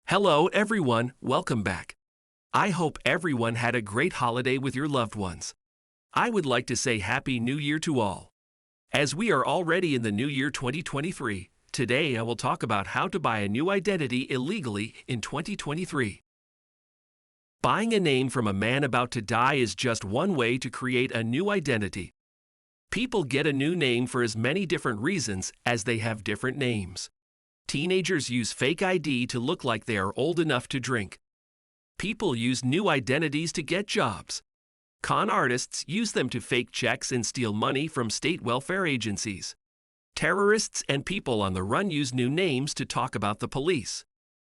Hello, everyone. Welcome back. I hope everyone had a great holiday with your loved ones. I would like to say Happy New Year to all. As we are already in the new year 2023, today I will talk about how to buy a new identity illegally in 2023. Buying a name from a man about to die is just one way to create a new identity. People get a new name for as many different reasons as they have different names. Teenagers use fake ID to look like they are old enough to drink. People use new identities to get jobs. Con artists use them to fake checks and steal money from state welfare agencies. Terrorists and people on the run use new names to talk about the police.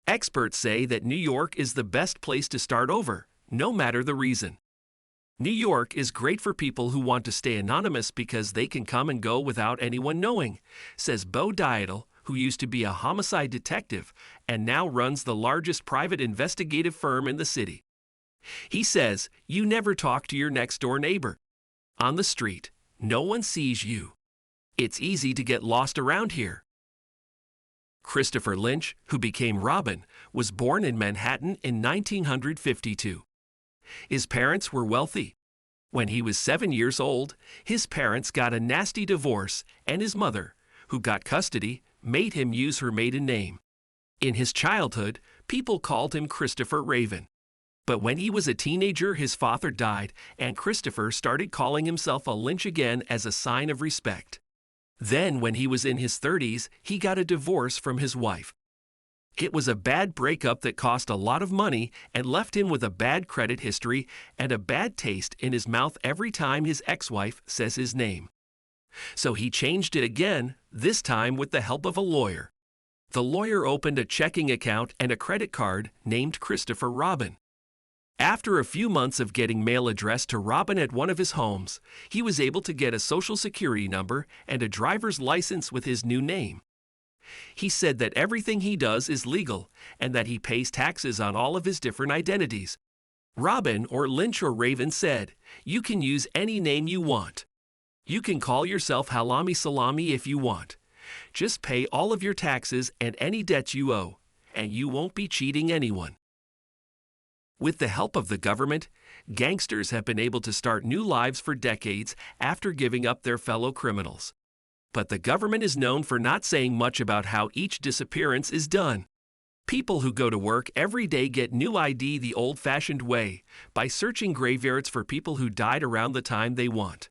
Experts say that New York is the best place to start over, no matter the reason. New York is great for people who want to stay anonymous because they can come and go without anyone knowing, says Bo Dietel, who used to be a homicide detective and now runs the largest private investigative firm in the city. He says, you never talk to your next-door neighbor. On the street, no one sees you. It's easy to get lost around here. Christopher Lynch, who became Robin, was born in Manhattan in 1952. His parents were wealthy. When he was 7 years old, his parents got a nasty divorce, and his mother, who got custody, made him use her maiden name. In his childhood, people called him Christopher Raven. But when he was a teenager, his father died, and Christopher started calling himself a Lynch again as a sign of respect. Then, when he was in his 30s, he got a divorce from his wife. It was a bad breakup that cost a lot of money and left him with a bad credit history and a bad taste in his mouth every time his ex-wife says his name. So he changed it again, this time with the help of a lawyer. The lawyer opened a checking account and a credit card named Christopher Robin. After a few months of getting mail addressed to Robin at one of his homes, he was able to get a social security number and a driver's license with his new name. He said that everything he does is legal and that he pays taxes on all of his different identities. Robin, or Lynch or Raven, said, "You can use any name you want. You can call yourself Halami Salami if you want. Just pay all of your taxes and any debts you owe, and you won't be cheating anyone." With the help of the government, gangsters have been able to start new lives for decades after giving up their fellow criminals. But the government is known for not saying much about how each disappearance is done. People who go to work every day get new ID the old-fashioned way, by searching graveyards for people who died around the time they want.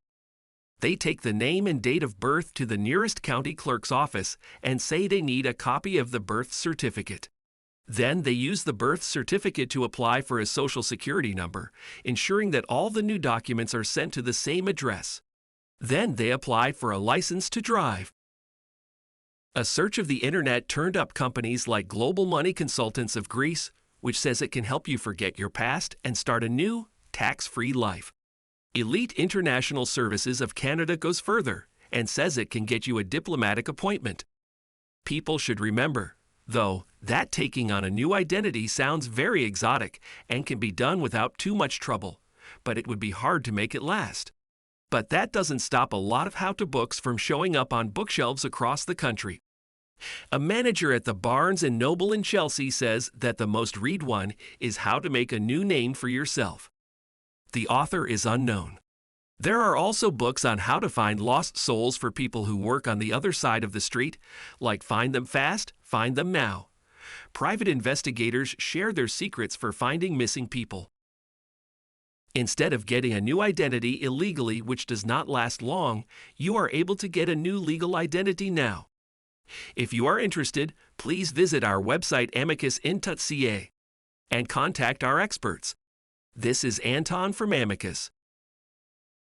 They take the name and date of birth to the nearest county clerk's office and say they need a copy of the birth certificate. Then they use the birth certificate to apply for a social security number, ensuring that all the new documents are sent to the same address. Then they apply for a license to drive. A search of the internet turned up companies like Global Money Consultants of Greece, which says it can help you forget your past and start a new, tax-free life. Elite International Services of Canada goes further and says it can get you a diplomatic appointment. People should remember, though, that taking on a new identity sounds very exotic and can be done without too much trouble, but it would be hard to make it last. But that doesn't stop a lot of how-to books from showing up on bookshelves across the country. A manager at the Barnes & Noble in Chelsea says that the most read one is How to Make a New Name for Yourself. The author is unknown. There are also books on how to find lost souls for people who work on the other side of the street, like Find Them Fast, Find Them Now. Private investigators share their secrets for finding missing people. Instead of getting a new identity illegally which does not last long, you are able to get a new legal identity now. If you are interested, please visit our website amicusint.ca and contact our experts. This is Anton from Amicus.